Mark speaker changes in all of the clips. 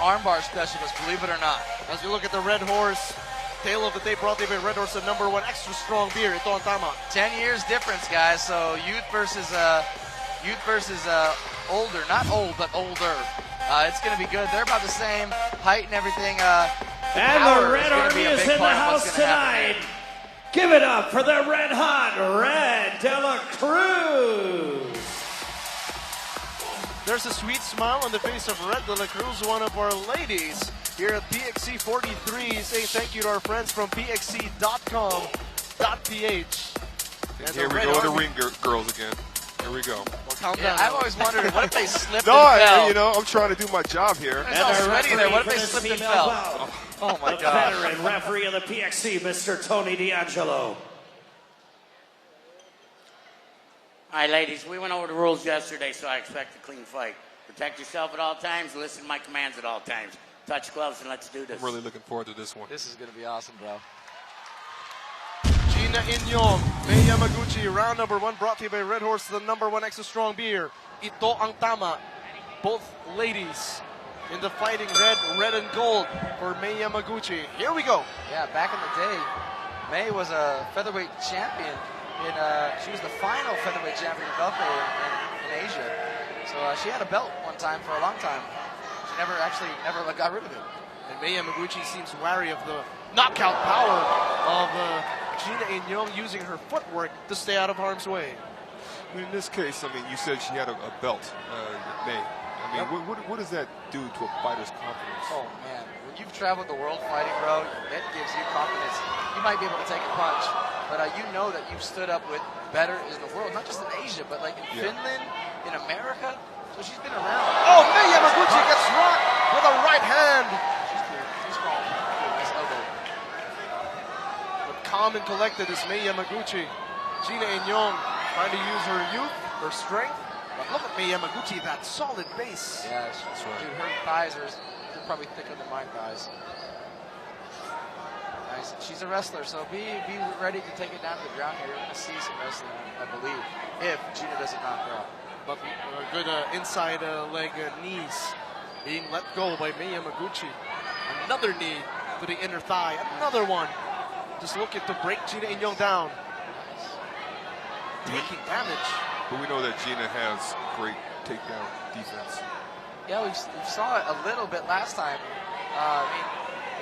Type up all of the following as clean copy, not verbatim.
Speaker 1: armbar specialist, believe it or not.
Speaker 2: As you look at the Red Horse, tale of the day brought to you by Red Horse, the #1 extra strong beer. Ito ang tama.
Speaker 1: 10 years difference, guys. So youth versus older, not old, but older. It's going to be good. They're about the same height and everything.
Speaker 3: And the Red Army is in the house tonight. Give it up for the Red Hot Red De La Cruz.
Speaker 2: There's a sweet smile on the face of Red De La Cruz, one of our ladies here at PXC 43, saying thank you to our friends from pxc.com.ph.
Speaker 4: Here we go with the ring girls again. Here we go.
Speaker 2: Well, calm down.
Speaker 1: I've always wondered, what if they slipped
Speaker 4: No,
Speaker 1: and fell?
Speaker 4: you know, I'm trying to do my job here.
Speaker 1: It's all sweaty there. What if they slipped and fell? Oh my
Speaker 3: the
Speaker 1: God.
Speaker 3: veteran referee of the PXC, Mr. Tony D'Angelo.
Speaker 5: All right, ladies, we went over the rules yesterday, so I expect a clean fight. Protect yourself at all times, listen to my commands at all times. Touch gloves and let's do this.
Speaker 4: I'm really looking forward to this one.
Speaker 1: This is going to be awesome, bro.
Speaker 2: Gina Iniong, Mei Yamaguchi, round #1 brought to you by Red Horse, the #1 extra strong beer. Ito ang tama. Both ladies in the fighting red and gold for Mei Yamaguchi. Here we go.
Speaker 1: Yeah, back in the day, Mei was a featherweight champion. She was the final featherweight champion in Lakay in Asia. So she had a belt one time for a long time. She never got rid of it.
Speaker 2: And Mei Yamaguchi seems wary of the knockout power of Gina Iniong, using her footwork to stay out of harm's way.
Speaker 4: In this case, I mean, you said she had a belt, Mei. I mean, what does that do to a fighter's confidence?
Speaker 1: Oh, man. When you've traveled the world fighting, bro, that gives you confidence. You might be able to take a punch, but you know that you've stood up with better in the world, not just in Asia, but like in Finland, in America. So she's been around.
Speaker 2: Oh, Mei Yamaguchi gets rocked with a right hand.
Speaker 1: She's clear. She's strong. Nice elbow.
Speaker 2: But calm and collected is Mei Yamaguchi. Gina Iniong trying to use her youth, her strength. But look at Mei Yamaguchi, that solid base.
Speaker 1: Yeah, that's right. Dude, her thighs are probably thicker than my thighs. Nice. She's a wrestler, so be ready to take it down to the ground here. You're going to see some wrestling, I believe, if Gina doesn't knock her out.
Speaker 2: But good inside leg knees being let go by Mei Yamaguchi. Another knee to the inner thigh. Another one. Just looking to break Gina Iniong down. Taking damage.
Speaker 4: But we know that Gina has great takedown defense.
Speaker 1: Yeah, we saw it a little bit last time. I mean,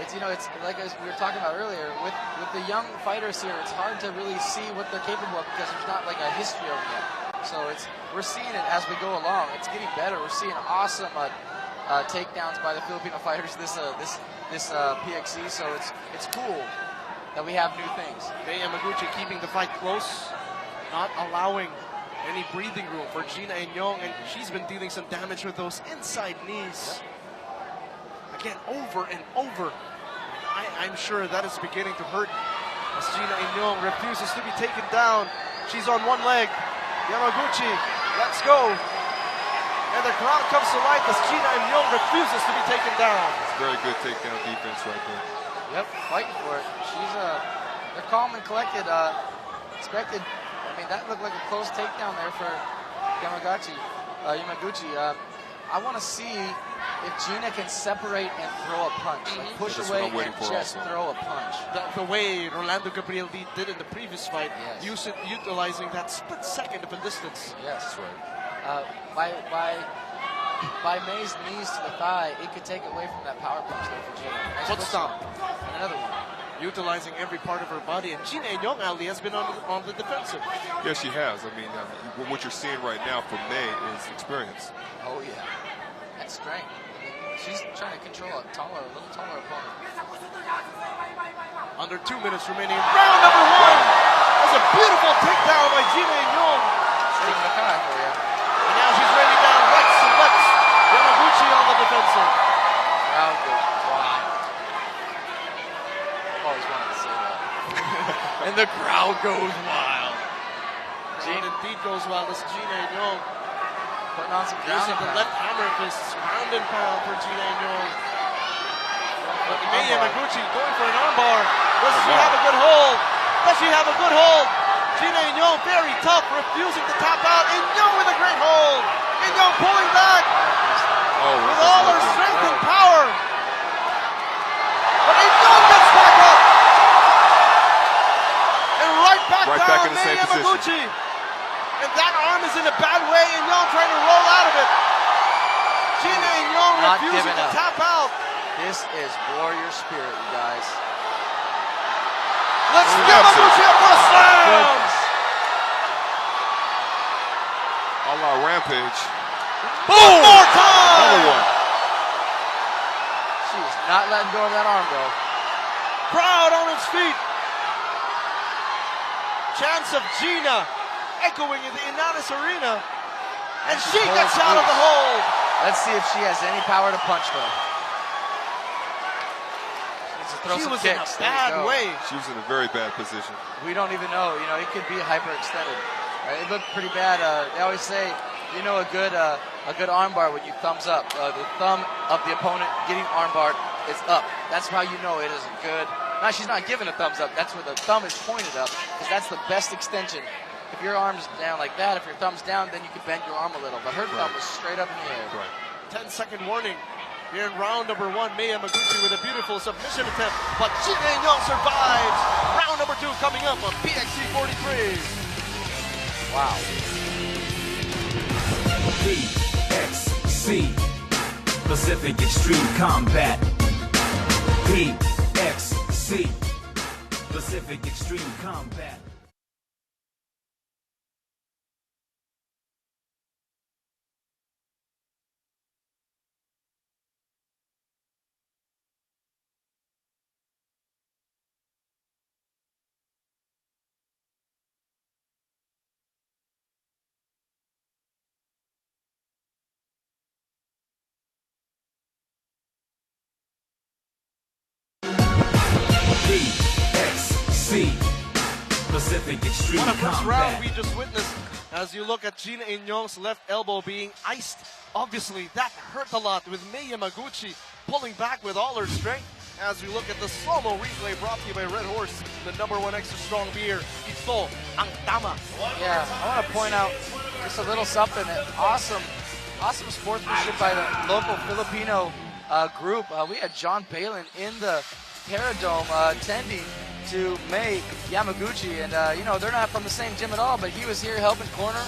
Speaker 1: it's like as we were talking about earlier, with the young fighters here, it's hard to really see what they're capable of because there's not like a history of them yet. So we're seeing it as we go along. It's getting better. We're seeing awesome takedowns by the Filipino fighters this PXC. So it's cool that we have new things.
Speaker 2: Mei Yamaguchi keeping the fight close, not allowing any breathing room for Gina Iniong, and she's been dealing some damage with those inside knees. Again, over and over. I'm sure that is beginning to hurt as Gina Iniong refuses to be taken down. She's on one leg. Yamaguchi, let's go. And the crowd comes to life as Gina Iniong refuses to be taken down.
Speaker 4: It's very good takedown defense right there.
Speaker 1: Yep, fighting for it. They're calm and collected. Expected. I mean, that looked like a close takedown there for Yamaguchi. I want to see if Gina can separate and throw a punch. Like push away and just throw a punch.
Speaker 2: The way Rolando Gabriel did in the previous fight, utilizing that split second of a distance.
Speaker 1: Yes, that's right. By Mei's knees to the thigh, it could take away from that power punch there for Gina. Nice
Speaker 2: foot stomp.
Speaker 1: And another one.
Speaker 2: Utilizing every part of her body, and Gina Iniong, Ali, has been on the defensive.
Speaker 4: Yes, she has. I mean, what you're seeing right now from Mei is experience.
Speaker 1: Oh yeah, and strength. She's trying to control a little taller opponent.
Speaker 2: Under 2 minutes remaining. Round #1. That's a beautiful takedown by Gina Iniong.
Speaker 1: Sting Lakay for you.
Speaker 2: And now she's ready down. Rights and lefts. Yamaguchi on the defensive.
Speaker 1: Crowd goes wild. Always wanted to say that. And the crowd goes wild.
Speaker 2: Gina indeed goes wild. This is Gina Iniong.
Speaker 1: Putting on some ground
Speaker 2: using the left hammer fists, round and pound for Gina Iniong. But Mei Yamaguchi going for an armbar. Does she have a good hold? Does she have a good hold? Gina Iniong very tough, refusing to tap out. Iniong with a great hold. Iniong pulling back with all her strength and power. Yamaguchi. And that arm is in a bad way. Iniong trying to roll out of it. Gina Iniong
Speaker 1: Not
Speaker 2: refusing
Speaker 1: giving
Speaker 2: to
Speaker 1: up.
Speaker 2: tap out.
Speaker 1: This is warrior spirit, you guys.
Speaker 2: Let's Yamaguchi up for a slam.
Speaker 1: Goodness.
Speaker 4: A la Rampage.
Speaker 2: One more time.
Speaker 4: Another one.
Speaker 1: She's not letting go of that arm, though.
Speaker 2: Crowd on its feet. Chants of Gina echoing in the Inanis Arena. And she
Speaker 1: holds
Speaker 2: gets out of the
Speaker 1: loose.
Speaker 2: hold.
Speaker 1: Let's see if she has any power to punch, though. She needs to throw
Speaker 2: She
Speaker 1: some
Speaker 2: was in a
Speaker 1: kicks. There you
Speaker 2: bad
Speaker 1: go.
Speaker 2: way.
Speaker 4: She was in a very bad position.
Speaker 1: We don't even know. You know, it could be hyperextended. Right? It looked pretty bad. They always say, you know, a good armbar when you thumbs up. The thumb of the opponent getting armbarred is up. That's how you know it isn't good. Now, she's not giving a thumbs up. That's where the thumb is pointed up, because that's the best extension. If your arm's down like that, if your thumb's down, then you can bend your arm a little. But her thumb was straight up in the air.
Speaker 4: Right.
Speaker 2: 10-second warning. Here in round number 1, Mei Yamaguchi with a beautiful submission attempt, but Gina Iniong survives. Round number 2 coming up on PXC 43.
Speaker 1: Wow.
Speaker 6: PXC Pacific Extreme Combat. PXC Pacific Extreme Combat. PXC Pacific Extreme
Speaker 2: What a first
Speaker 6: Combat.
Speaker 2: round we just witnessed as you look at Gina Iniong's left elbow being iced. Obviously, that hurt a lot with Mei Yamaguchi pulling back with all her strength. As we look at the slow-mo replay brought to you by Red Horse, the #1 extra strong beer. Ito ang tama.
Speaker 1: Yeah, I want to point out just a little something. Awesome sportsmanship by the local Filipino group. We had John Palin in the Terra Dome attending to Mei Yamaguchi, and you know, they're not from the same gym at all, but he was here helping corner.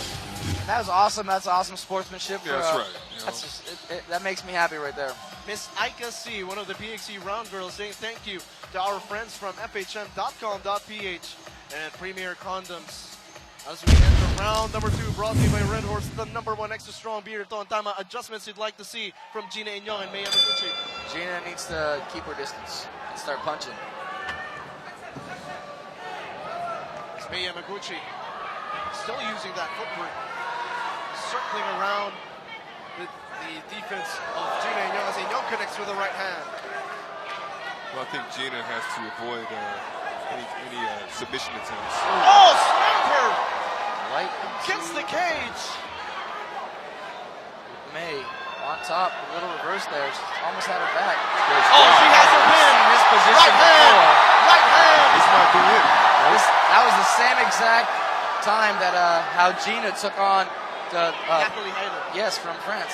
Speaker 1: And that was awesome. That's awesome sportsmanship.
Speaker 4: Yeah, that's right. You know.
Speaker 1: That's just, that makes me happy right there.
Speaker 2: Miss Aika C, one of the PXC round girls, saying thank you to our friends from FHM.com.ph and Premier Condoms. As we enter round number 2, brought to you by Red Horse, the #1 extra strong beer. Ito ang tama adjustments you'd like to see from Gina Iniong and Mei Yamaguchi.
Speaker 1: Gina needs to keep her distance and start punching.
Speaker 2: It's Mei Yamaguchi still using that footwork, circling around the defense of Gina Iniong as Iniong connects with the right hand.
Speaker 4: Well, I think Gina has to avoid any submission attempts.
Speaker 2: Oh, slammed her
Speaker 1: Right
Speaker 2: against the cage.
Speaker 1: Mei on top, a little reverse there. She almost had her back.
Speaker 2: Oh, she has her pin.
Speaker 1: In this position
Speaker 2: Right hand.
Speaker 1: before.
Speaker 2: Right hand.
Speaker 4: This might be it.
Speaker 1: That was the same exact time that how Gina took on
Speaker 2: Natalie Hayden.
Speaker 1: yes, from France.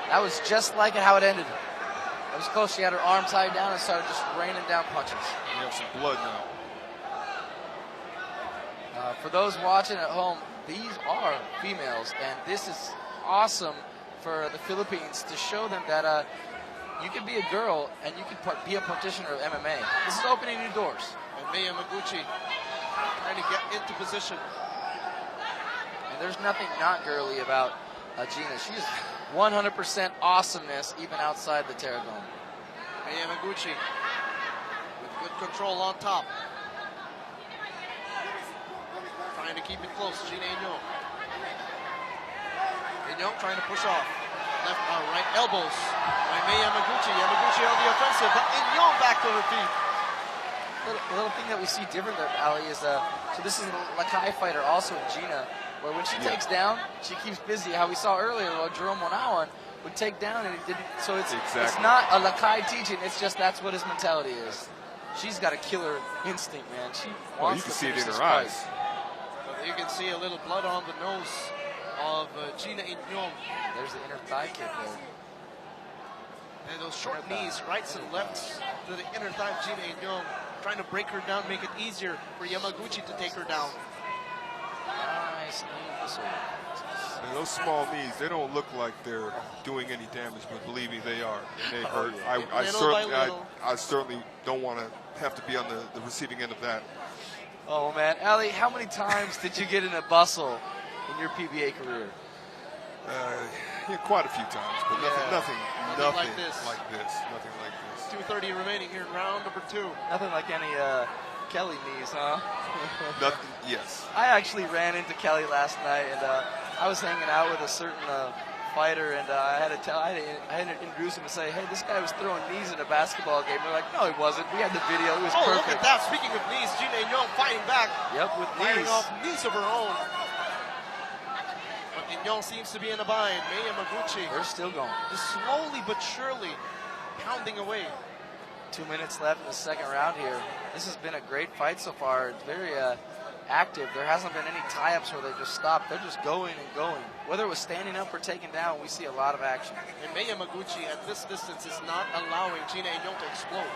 Speaker 1: That was just like how it ended. It was close. She had her arm tied down and started just raining down punches.
Speaker 4: We have some blood now.
Speaker 1: For those watching at home, these are females, and this is awesome for the Philippines to show them that you can be a girl and you can be a practitioner of MMA. This is opening new doors.
Speaker 2: And Mei Yamaguchi trying to get into position.
Speaker 1: And there's nothing not girly about Gina. She's 100% awesomeness even outside the Terra Dome.
Speaker 2: Mei Yamaguchi with good control on top. Trying to keep it close. Gina Iniong. Iniong trying to push off. Left, right elbows by Mei Yamaguchi. Yamaguchi on the offensive, but Iniong back to her feet.
Speaker 1: The little thing that we see different there, Ali, is so this is a Lakay fighter also in Gina, where when she takes down, she keeps busy. How we saw earlier, while Jerome Wonawan would take down and it didn't. So it's not a Lakay teaching. It's just that's what his mentality is. She's got a killer instinct, man. She wants
Speaker 4: you can
Speaker 1: to
Speaker 4: see it
Speaker 1: finish
Speaker 4: in
Speaker 1: this
Speaker 4: her
Speaker 1: fight.
Speaker 4: eyes.
Speaker 2: You can see a little blood on the nose of Gina Iniong.
Speaker 1: There's the inner thigh kick there.
Speaker 2: And those short knees, rights and lefts to the inner thigh of Gina Iniong, trying to break her down, make it easier for Yamaguchi to take her down.
Speaker 1: nice knee missile.
Speaker 4: And those small knees, they don't look like they're doing any damage, but believe me, they are. And they hurt. I certainly don't want to have to be on the receiving end of that.
Speaker 1: Oh, man. Ali, how many times did you get in a bustle in your PBA career?
Speaker 4: Yeah, quite a few times, but nothing
Speaker 2: like this.
Speaker 4: Nothing like this.
Speaker 2: 2:30 remaining here in round number 2.
Speaker 1: Nothing like any Kelly knees, huh?
Speaker 4: Nothing. Yes.
Speaker 1: I actually ran into Kelly last night, and I was hanging out with a certain fighter, and I had to introduce him and say, hey, this guy was throwing knees in a basketball game. They're like, no, he wasn't. We had the video. It was perfect.
Speaker 2: Look at that. Speaking of knees, Gina Iniong fighting back.
Speaker 1: Yep, with
Speaker 2: firing
Speaker 1: knees.
Speaker 2: off knees of her own. But Iniong seems to be in a bind. Mei Yamaguchi.
Speaker 1: They're still going.
Speaker 2: Just slowly but surely pounding away.
Speaker 1: 2 minutes left in the second round here. This has been a great fight so far. It's very active. There hasn't been any tie-ups where they just stop. They're just going and going. Whether it was standing up or taking down, we see a lot of action.
Speaker 2: And Mei Yamaguchi at this distance is not allowing Gina Iniong to explode.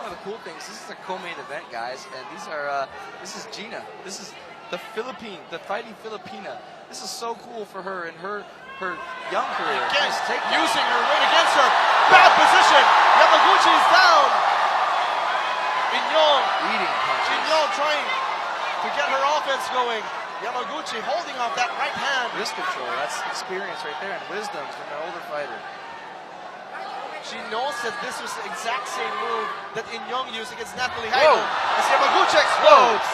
Speaker 1: One of the cool things, this is a co-main event, guys, and these are, this is Gina. This is the fighting Filipina. This is so cool for her and her young career.
Speaker 2: Again, using her weight against her. Bad position. Yamaguchi is down. Iniong
Speaker 1: eating punches.
Speaker 2: Iniong trying to get her offense going. Yamaguchi holding off that right hand.
Speaker 1: Wrist control, that's experience right there and wisdom from an older fighter.
Speaker 2: She knows that this was the exact same move that Iniong used against Natalie Heidel. As Yamaguchi explodes.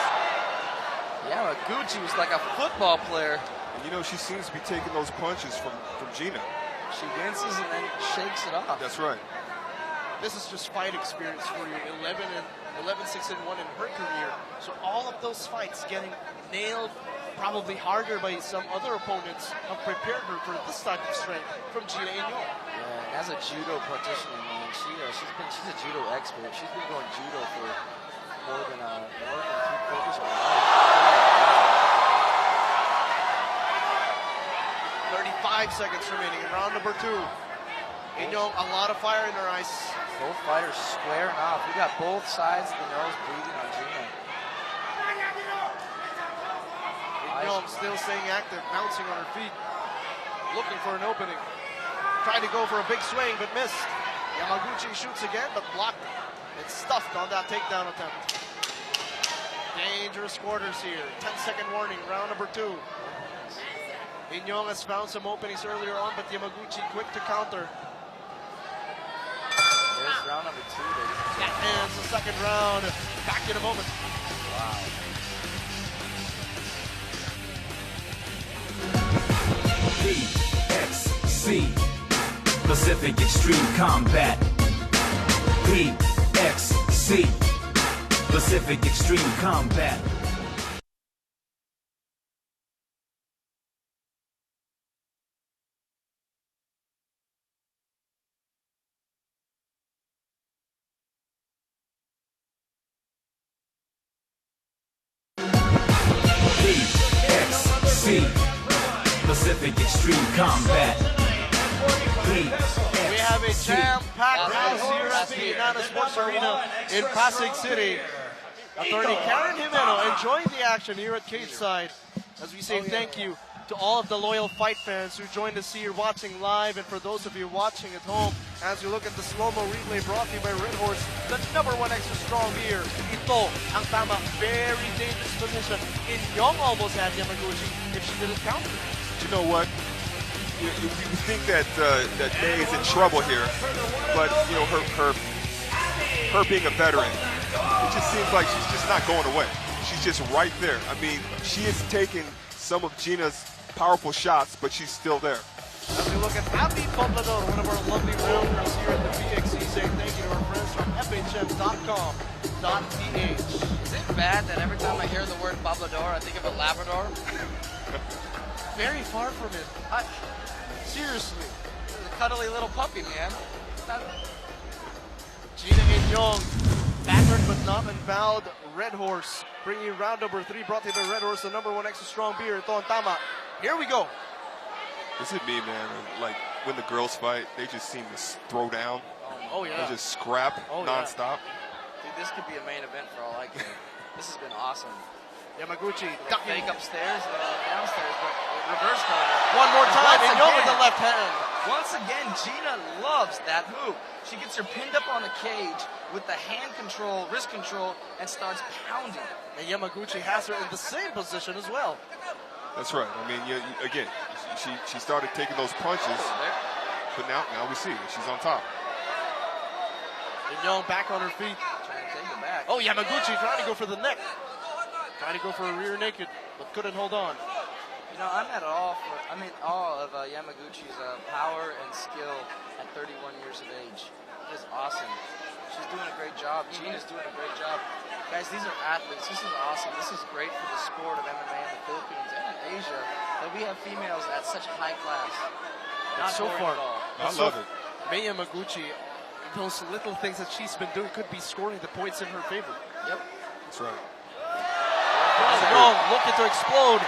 Speaker 1: Yamaguchi was like a football player.
Speaker 4: And you know, she seems to be taking those punches from Gina.
Speaker 1: She winces and then shakes it off.
Speaker 4: That's right.
Speaker 2: This is just fight experience for you. 11-6-1 in her career. So all of those fights getting nailed probably harder by some other opponents have prepared her for this type of strength from Gina Iniong.
Speaker 1: Yeah, and as a judo practitioner, man, she's a judo expert. She's been going judo for more than 3/4 of her life.
Speaker 2: 35 seconds remaining in round number 2. Iniong, a lot of fire in her eyes.
Speaker 1: Both fighters squaring off. We got both sides of the nose bleeding on Gina.
Speaker 2: Iniong still staying active, bouncing on her feet, looking for an opening. Tried to go for a big swing, but missed. Yamaguchi shoots again, but blocked and stuffed on that takedown attempt. Dangerous quarters here. 10-second warning, round number 2. Iniong has found some openings earlier on, but Yamaguchi quick to counter.
Speaker 1: There's round number 2, ladies.
Speaker 2: That ends the second round. Back in a moment.
Speaker 1: Wow.
Speaker 6: PXC, Pacific Extreme Combat. PXC, Pacific Extreme Combat. Pacific Extreme Combat.
Speaker 2: We have a jam-packed house here at the United Sports Arena in Pasig City. Attorney Karen Jimeno enjoying the action here at cage side as we say thank you to all of the loyal fight fans who joined us here watching live, and for those of you watching at home as you look at the slow-mo replay brought to you by Red Horse, the #1 extra strong beer. Ito ang tama, very dangerous position. Iniong almost had Yamaguchi if she didn't counter.
Speaker 4: You know what? You think that Mei is in trouble here, but you know her being a veteran, it just seems like she's just not going away. She's just right there. I mean, she is taking some of Gina's powerful shots, but she's still there.
Speaker 2: As we look at Abby Poblador, one of our lovely rounders here at the PXC, saying thank you to our friends from FHM.com.ph.
Speaker 7: Is it bad that every time I hear the word Poblador, I think of a Labrador?
Speaker 2: Very far from it. Seriously.
Speaker 7: A cuddly little puppy, man.
Speaker 2: Gina Iniong, battered but not unbowed. Red Horse, bringing you round number 3, brought to you by Red Horse, the #1 extra strong beer. Ito ang tama. Here we go.
Speaker 4: This is me, man. Like when the girls fight, they just seem to throw down.
Speaker 2: Oh yeah.
Speaker 4: They just scrap nonstop.
Speaker 1: Dude, this could be a main event for all I care. This has been awesome.
Speaker 2: Yamaguchi
Speaker 1: Fake upstairs.
Speaker 7: downstairs, but reverse corner.
Speaker 2: One more time,
Speaker 7: Once
Speaker 2: Iniong with
Speaker 7: again.
Speaker 2: the left hand.
Speaker 7: Once again, Gina loves that move. She gets her pinned up on the cage with the hand control, wrist control, and starts pounding.
Speaker 2: And Yamaguchi has her in the same position as well.
Speaker 4: That's right. I mean, again, she started taking those punches, but now we see it. She's on top.
Speaker 2: Iniong back on her feet.
Speaker 7: Trying to take it back.
Speaker 2: Oh, Yamaguchi trying to go for the neck. Trying to go for a rear naked, but couldn't hold on.
Speaker 7: You know, I'm in awe of Yamaguchi's power and skill at 31 years of age. It's awesome. She's doing a great job. Gina's doing a great job. Guys, these are athletes. This is awesome. This is great for the sport of MMA in the Philippines and in Asia that we have females at such high class. Not
Speaker 2: so
Speaker 7: boring
Speaker 2: far,
Speaker 7: at all.
Speaker 4: I love it.
Speaker 2: Mei Yamaguchi, those little things that she's been doing could be scoring the points in her favor.
Speaker 7: Yep.
Speaker 4: That's right.
Speaker 2: Iniong looking to explode.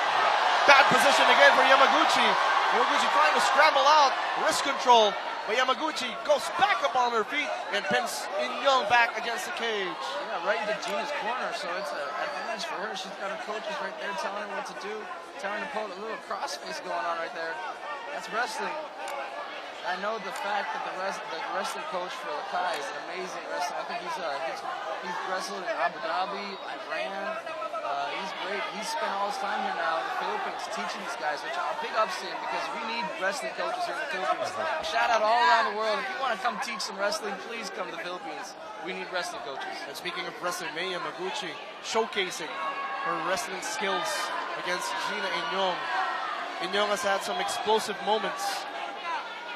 Speaker 2: Bad position again for Yamaguchi. Yamaguchi trying to scramble out. Wrist control. But Yamaguchi goes back up on her feet and pins Iniong back against the cage.
Speaker 7: Yeah, right into Gina's corner, so it's an advantage for her. She's got her coaches right there telling her what to do, telling her to put a little crossface going on right there. That's wrestling. I know the fact that the wrestling coach for Lakay is an amazing wrestler. I think he's wrestled in Abu Dhabi, Iran. He's great. He's spent all his time here now in the Philippines teaching these guys, which I'm big ups to him because we need wrestling coaches here in the Philippines. Shout out all around the world. If you want to come teach some wrestling, please come to the Philippines. We need wrestling coaches.
Speaker 2: And speaking of wrestling, Mei Yamaguchi showcasing her wrestling skills against Gina Iniong. Iniong has had some explosive moments,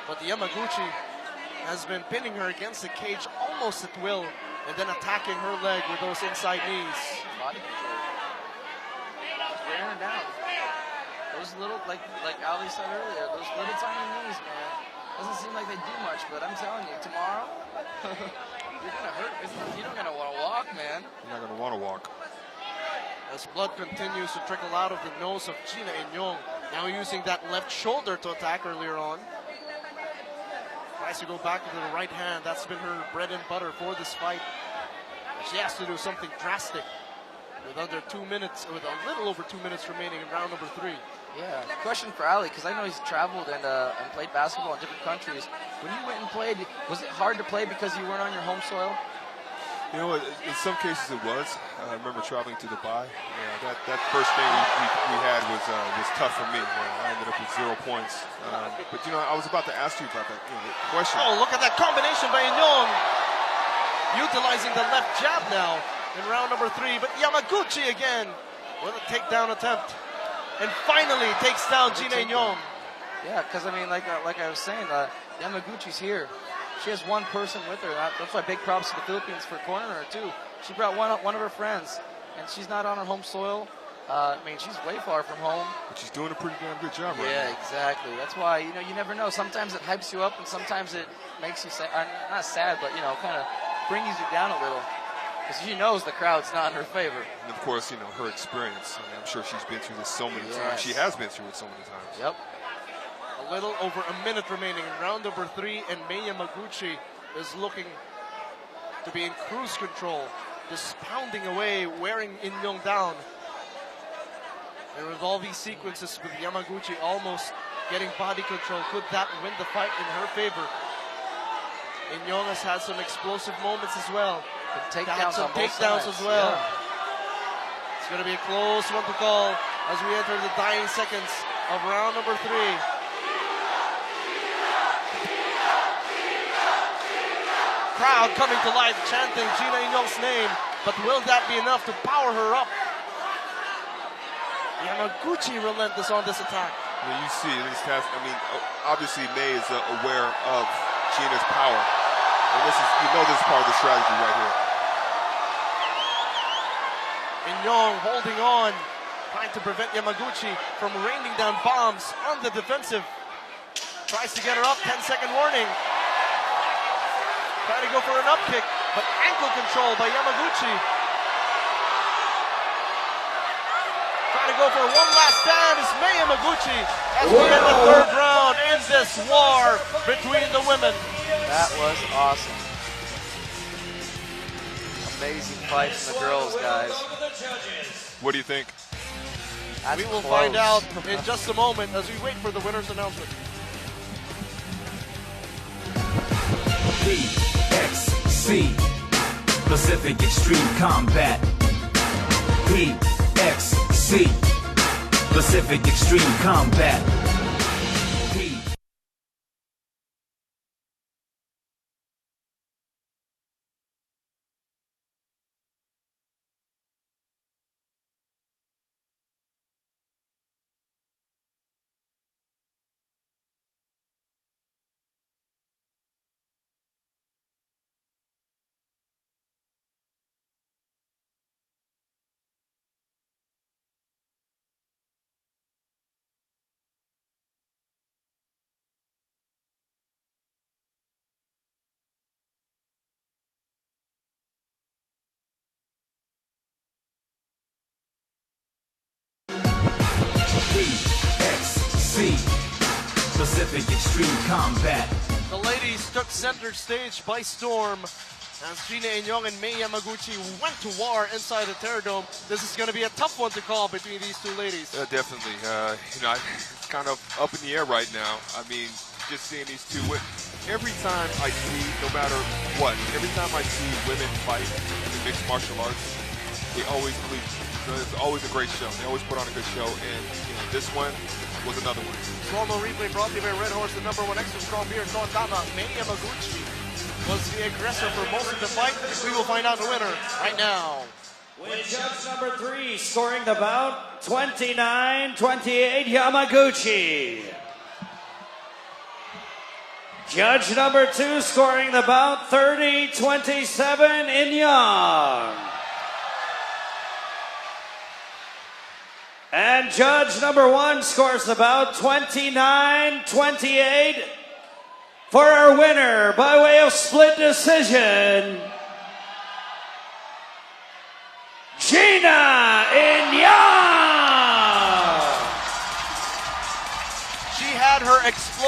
Speaker 2: but Yamaguchi has been pinning her against the cage almost at will and then attacking her leg with those inside knees.
Speaker 7: Body control. Wearing her down. Those little, like Ali said earlier, those little tiny knees, man. Doesn't seem like they do much, but I'm telling you, tomorrow, you're gonna hurt. You're not gonna want to walk, man.
Speaker 4: You're not gonna want to walk.
Speaker 2: As blood continues to trickle out of the nose of Gina Iniong, now using that left shoulder to attack earlier on. Tries to go back to the right hand. That's been her bread and butter for this fight. She has to do something drastic with under 2 minutes, with a little over 2 minutes remaining in round number 3.
Speaker 7: Yeah. Question for Ali, because I know he's traveled and played basketball in different countries. When you went and played, was it hard to play because you weren't on your home soil?
Speaker 4: You know, in some cases it was. I remember traveling to Dubai. Yeah, that first game we had was tough for me. I ended up with 0 points. But you know, I was about to ask you about that question.
Speaker 2: Oh, look at that combination by Iniong, utilizing the left jab now in round number 3. But Yamaguchi again with a takedown attempt, and finally takes down Gina Iniong.
Speaker 7: Yeah, because I mean, like I was saying, Yamaguchi's here. She has one person with her. That's why big props to the Philippines for cornering her too. She brought one of her friends, and she's not on her home soil. I mean, she's way far from home.
Speaker 4: But she's doing a pretty damn good job right now.
Speaker 7: Yeah, exactly. That's why, you know, you never know. Sometimes it hypes you up, and sometimes it makes you sad. Not sad, but, you know, kind of brings you down a little. Because she knows the crowd's not in her favor.
Speaker 4: And of course, you know, her experience. I mean, I'm sure she's been through this so many
Speaker 7: Yes.
Speaker 4: times. She has been through it so many times.
Speaker 7: Yep.
Speaker 2: A little over a minute remaining in round number 3, and Mei Yamaguchi is looking to be in cruise control, just pounding away, wearing Iniong down. And with all these sequences with Yamaguchi almost getting body control, could that win the fight in her favor? Iniong has had some explosive moments as well.
Speaker 7: Takedowns
Speaker 2: some
Speaker 7: on both
Speaker 2: takedowns
Speaker 7: sides.
Speaker 2: as well.
Speaker 7: Yeah.
Speaker 2: It's going to be a close one to call as we enter the dying seconds of round number 3. Crowd coming to life, chanting Gina Iniong's name, but will that be enough to power her up? Yamaguchi relentless on this attack.
Speaker 4: I mean, you see, obviously Mei is aware of Gina's power, and this is part of the strategy right here.
Speaker 2: Iniong holding on, trying to prevent Yamaguchi from raining down bombs on the defensive. Tries to get her up, 10-second warning. Trying to go for an up kick, but ankle control by Yamaguchi. Trying to go for one last stand is Mei Yamaguchi as we end the 3rd round in this war between the women.
Speaker 7: That was awesome. Amazing fight from the girls, guys.
Speaker 4: What do you think?
Speaker 2: We will find out in just a moment as we wait for the winner's announcement.
Speaker 6: PXC, Pacific Extreme Combat. PXC, Pacific Extreme Combat. PXC, Pacific Extreme Combat.
Speaker 2: The ladies took center stage by storm as Gina Iniong and Mei Yamaguchi went to war inside the Terradome. This is going to be a tough one to call between these two ladies.
Speaker 4: Definitely. It's kind of up in the air right now. I mean, just seeing these two. Every time I see, no matter what, every time I see women fight in mixed martial arts, they always bleed. It's always a great show. They always put on a good show, and this one was another one.
Speaker 2: Slow-mo replay brought to you by Red Horse, the #1 extra strong beer. Tama, Mei Yamaguchi was the aggressor for most of the fight. We will find out the winner right now.
Speaker 3: With judge number 3 scoring the bout, 29-28 Yamaguchi. Judge number 2 scoring the bout, 30-27 Iniong. And judge number 1 scores the bout, 29-28 for our winner by way of split decision, Gina Iniong.
Speaker 2: She had her explosive